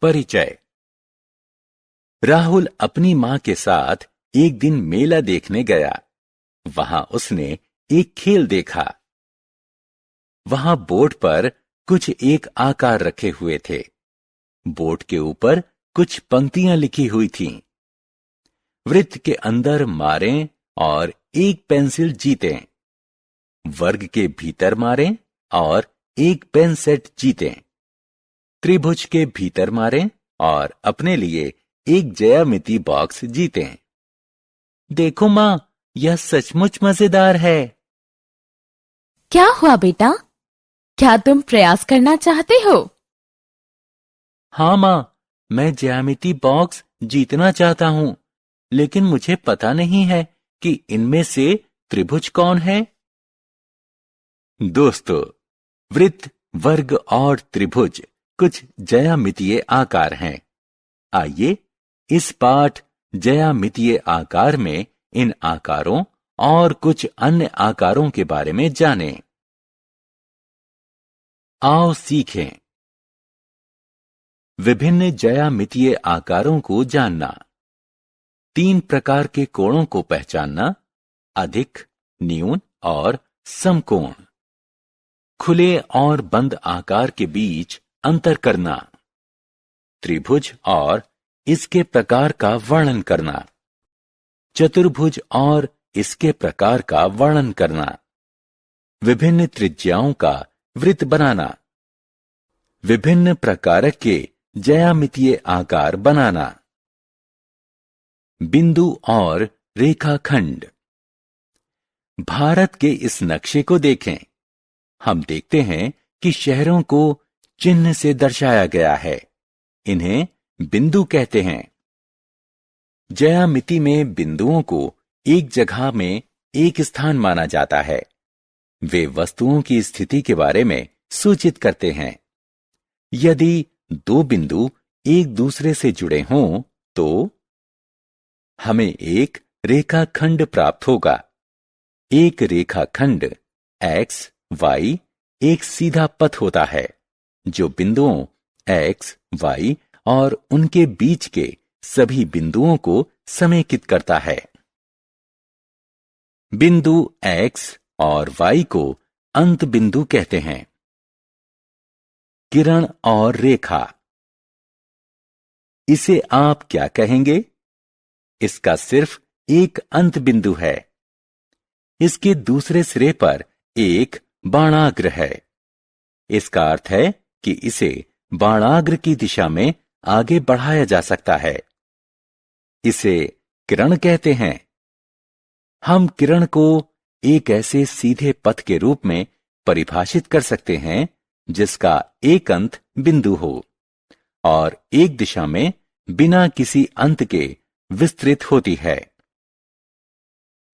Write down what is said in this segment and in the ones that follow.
परिचय। राहुल अपनी मां के साथ एक दिन मेला देखने गया। वहां उसने एक खेल देखा। वहां बोर्ड पर कुछ एक आकार रखे हुए थे। बोर्ड के ऊपर कुछ पंक्तियां लिखी हुई थीं। वृत्त के अंदर मारें और एक पेंसिल जीतें। वर्ग के भीतर मारें और एक पेन सेट जीतें। त्रिभुज के भीतर मारें और अपने लिए एक ज्यामिति बॉक्स जीतें। देखो मां, यह सचमुच मजेदार है। क्या हुआ बेटा? क्या तुम प्रयास करना चाहते हो? हाँ मां, मैं ज्यामिति बॉक्स जीतना चाहता हूं, लेकिन मुझे पता नहीं है कि इनमें से त्रिभुज कौन है। दोस्तों, वृत्त, वर्ग और त्रिभुज कुछ ज्यामितीय आकार हैं। आइए इस पाठ ज्यामितीय आकार में इन आकारों और कुछ अन्य आकारों के बारे में जानें। आओ सीखें। विभिन्न ज्यामितीय आकारों को जानना। 3 प्रकार के कोणों को पहचानना: अधिक, न्यून और समकोण। खुले और बंद आकार के बीच अंतर करना। त्रिभुज और इसके प्रकार का वर्णन करना। चतुर्भुज और इसके प्रकार का वर्णन करना। विभिन्न त्रिज्याओं का वृत्त बनाना। विभिन्न प्रकार के ज्यामितीय आकार बनाना। बिंदु और रेखाखंड। भारत के इस नक्शे को देखें। हम देखते हैं कि शहरों को चिन्ह से दर्शाया गया है। इन्हें बिंदु कहते हैं। ज्यामिति में बिंदुओं को एक जगह में एक स्थान माना जाता है। वे वस्तुओं की स्थिति के बारे में सूचित करते हैं। यदि 2 बिंदु एक दूसरे से जुड़े हों तो हमें एक रेखाखंड प्राप्त होगा। एक रेखाखंड x, y एक सीधा पथ होता है जो बिंदुओं x, y और उनके बीच के सभी बिंदुओं को समेकित करता है। बिंदु x और y को अंत बिंदु कहते हैं। किरण और रेखा। इसे आप क्या कहेंगे? इसका सिर्फ एक अंत बिंदु है। इसके दूसरे सिरे पर एक बाणाग्र है। इसका अर्थ है कि इसे बाणाग्र की दिशा में आगे बढ़ाया जा सकता है। इसे किरण कहते हैं। हम किरण को एक ऐसे सीधे पथ के रूप में परिभाषित कर सकते हैं जिसका एक अंत बिंदु हो और एक दिशा में बिना किसी अंत के विस्तृत होती है।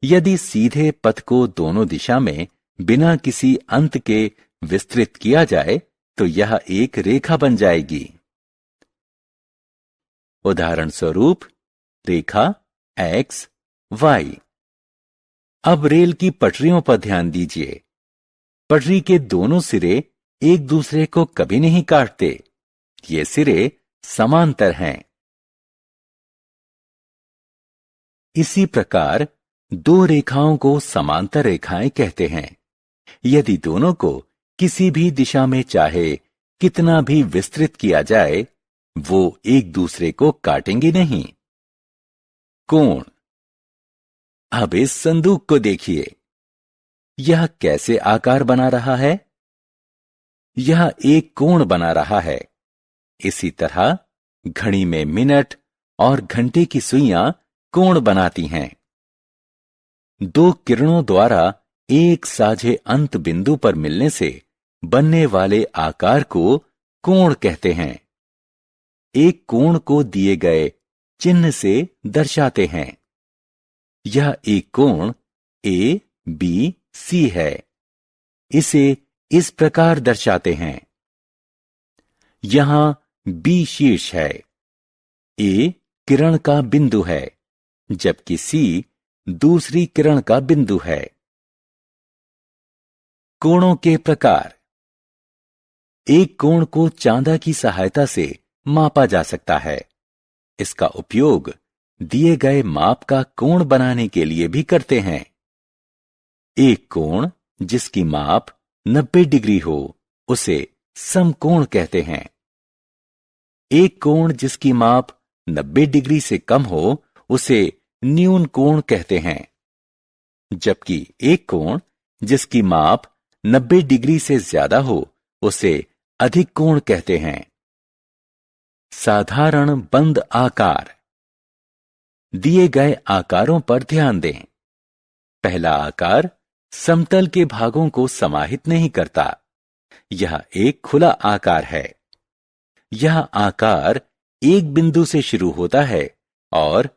यदि सीधे पथ को दोनों दिशा में बिना किसी अंत के विस्तृत किया जाए तो यह एक रेखा बन जाएगी। उदाहरण स्वरूप रेखा x, y। अब रेल की पटरियों पर ध्यान दीजिए। पटरी के दोनों सिरे एक दूसरे को कभी नहीं काटते। ये सिरे समांतर हैं। इसी प्रकार 2 रेखाओं को समांतर रेखाएं कहते हैं। यदि दोनों को किसी भी दिशा में चाहे कितना भी विस्तृत किया जाए, वो एक दूसरे को काटेंगे नहीं। कोण। अब इस संदूक को देखिए। यह कैसे आकार बना रहा है? यह एक कोण बना रहा है। इसी तरह घड़ी में मिनट और घंटे की सुइयां कोण बनाती हैं। 2 किरणों द्वारा एक साझे अंत बिंदु पर मिलने से बनने वाले आकार को कोण कहते हैं। एक कोण को दिए गए चिन्ह से दर्शाते हैं। यह एक कोण ABC है। इसे इस प्रकार दर्शाते हैं। यहां B शीर्ष है। A किरण का बिंदु है, जबकि C दूसरी किरण का बिंदु है। कोणों के प्रकार। एक कोण को चांदा की सहायता से मापा जा सकता है। इसका उपयोग दिए गए माप का कोण बनाने के लिए भी करते हैं। एक कोण जिसकी माप 90 डिग्री हो उसे समकोण कहते हैं। एक कोण जिसकी माप 90 डिग्री से कम हो उसे न्यून कोण कहते हैं, जबकि एक कोण जिसकी माप 90 डिग्री से ज्यादा हो उसे अधिक कोण कहते हैं। साधारण बंद आकार। दिए गए आकारों पर ध्यान दें। पहला आकार समतल के भागों को समाहित नहीं करता। यह एक खुला आकार है। यह आकार एक बिंदु से शुरू होता है और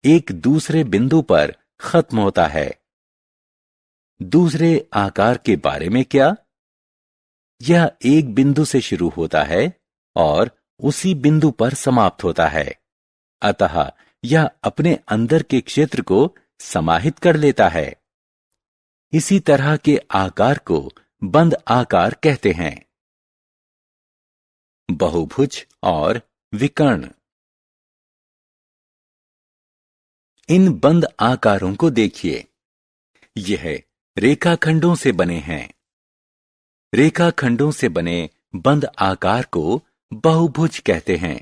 एक दूसरे बिंदु पर खत्म होता है। दूसरे आकार के बारे में क्या? यह एक बिंदु से शुरू होता है और उसी बिंदु पर समाप्त होता है, अतः यह अपने अंदर के क्षेत्र को समाहित कर लेता है। इसी तरह के आकार को बंद आकार कहते हैं। बहुभुज और विकर्ण। इन बंद आकारों को देखिए। यह रेखाखंडों से बने हैं। रेखाखंडों से बने बंद आकार को बहुभुज कहते हैं।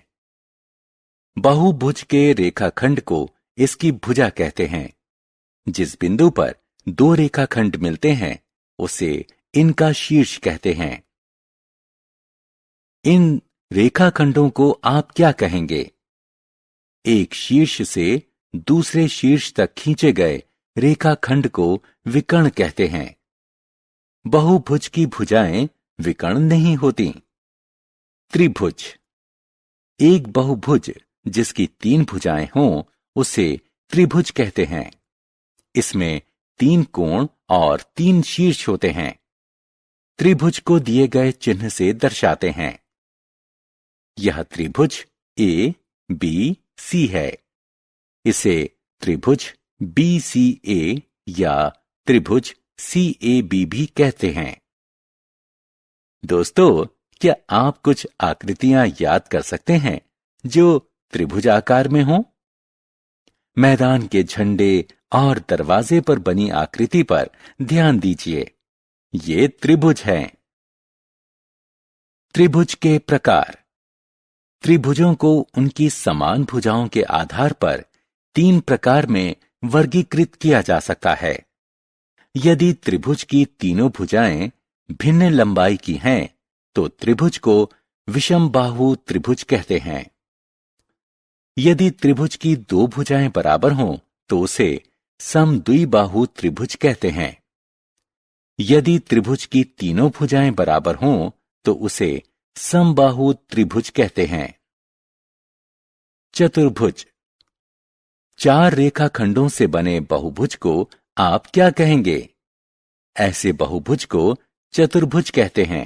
बहुभुज के रेखाखंड को इसकी भुजा कहते हैं। जिस बिंदु पर दो रेखाखंड मिलते हैं उसे इनका शीर्ष कहते हैं। इन रेखाखंडों को आप क्या कहेंगे? एक शीर्ष से दूसरे शीर्ष तक खींचे गए रेखाखंड को विकर्ण कहते हैं। बहुभुज की भुजाएं विकर्ण नहीं होती। त्रिभुज। एक बहुभुज जिसकी 3 भुजाएं हों उसे त्रिभुज कहते हैं। इसमें 3 कोण और 3 शीर्ष होते हैं। त्रिभुज को दिए गए चिन्ह से दर्शाते हैं। यह त्रिभुज ए बी सी है। इसे त्रिभुज BCA या त्रिभुज CAB भी कहते हैं। दोस्तों, क्या आप कुछ आकृतियां याद कर सकते हैं जो त्रिभुज आकार में हों? मैदान के झंडे और दरवाजे पर बनी आकृति पर ध्यान दीजिए। ये त्रिभुज हैं। त्रिभुज के प्रकार। त्रिभुजों को उनकी समान भुजाओं के आधार पर 3 प्रकार में वर्गीकृत किया जा सकता है। यदि त्रिभुज की तीनों भुजाएं भिन्न लंबाई की हैं तो त्रिभुज को विषमबाहु त्रिभुज कहते हैं। यदि त्रिभुज की 2 भुजाएं बराबर हों तो उसे समद्विबाहु त्रिभुज कहते हैं। यदि त्रिभुज की तीनों भुजाएं बराबर हों तो उसे समबाहु त्रिभुज कहते हैं। चतुर्भुज। 4 रेखाखंडों से बने बहुभुज को आप क्या कहेंगे? ऐसे बहुभुज को चतुर्भुज कहते हैं।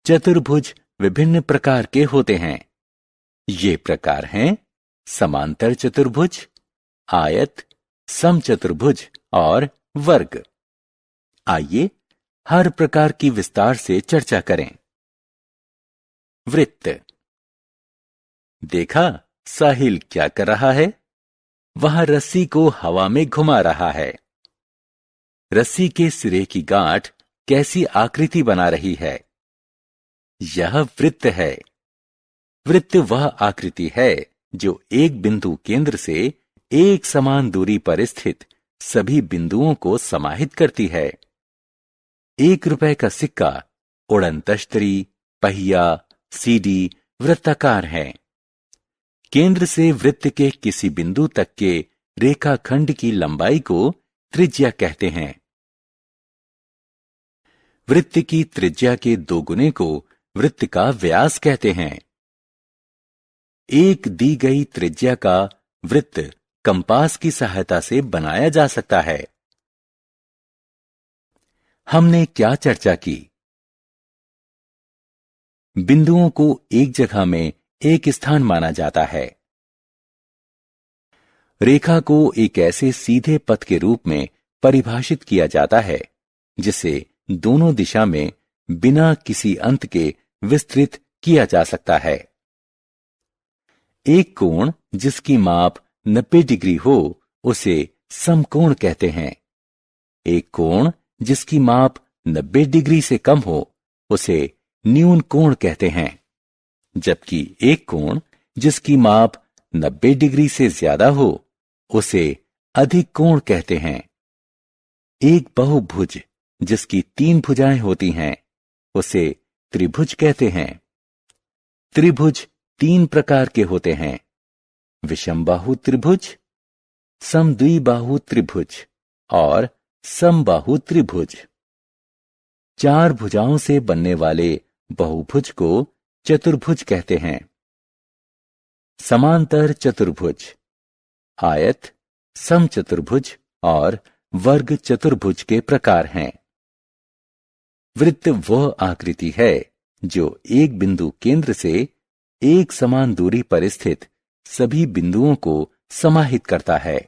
चतुर्भुज विभिन्न प्रकार के होते हैं। ये प्रकार हैं समांतर चतुर्भुज, आयत, समचतुर्भुज और वर्ग। आइए हर प्रकार की विस्तार से चर्चा करें। वृत्त। देखा साहिल क्या कर रहा है? वह रस्सी को हवा में घुमा रहा है। रस्सी के सिरे की गांठ कैसी आकृति बना रही है? यह वृत्त है। वृत्त वह आकृति है जो एक बिंदु केंद्र से एक समान दूरी पर स्थित सभी बिंदुओं को समाहित करती है। 1 रुपए का सिक्का, उड़न तश्तरी, पहिया, सीडी वृत्ताकार है। केंद्र से वृत्त के किसी बिंदु तक के रेखाखंड की लंबाई को त्रिज्या कहते हैं। वृत्त की त्रिज्या के 2 गुने को वृत्त का व्यास कहते हैं। एक दी गई त्रिज्या का वृत्त कंपास की सहायता से बनाया जा सकता है। हमने क्या चर्चा की? बिंदुओं को एक जगह में एक स्थान माना जाता है। रेखा को एक ऐसे सीधे पथ के रूप में परिभाषित किया जाता है जिसे दोनों दिशा में बिना किसी अंत के विस्तृत किया जा सकता है। एक कोण जिसकी माप 90 डिग्री हो उसे समकोण कहते हैं। एक कोण जिसकी माप 90 डिग्री से कम हो उसे न्यून कोण कहते हैं, जबकि एक कोण जिसकी माप 90 डिग्री से ज्यादा हो उसे अधिक कोण कहते हैं। एक बहुभुज जिसकी 3 भुजाएं होती हैं उसे त्रिभुज कहते हैं। त्रिभुज 3 प्रकार के होते हैं, विषमबाहु त्रिभुज, समद्विबाहु त्रिभुज और समबाहु त्रिभुज। 4 भुजाओं से बनने वाले बहुभुज को चतुर्भुज कहते हैं। समांतर चतुर्भुज, आयत, समचतुर्भुज और वर्ग चतुर्भुज के प्रकार हैं। वृत्त वह आकृति है जो एक बिंदु केंद्र से एक समान दूरी पर स्थित सभी बिंदुओं को समाहित करता है।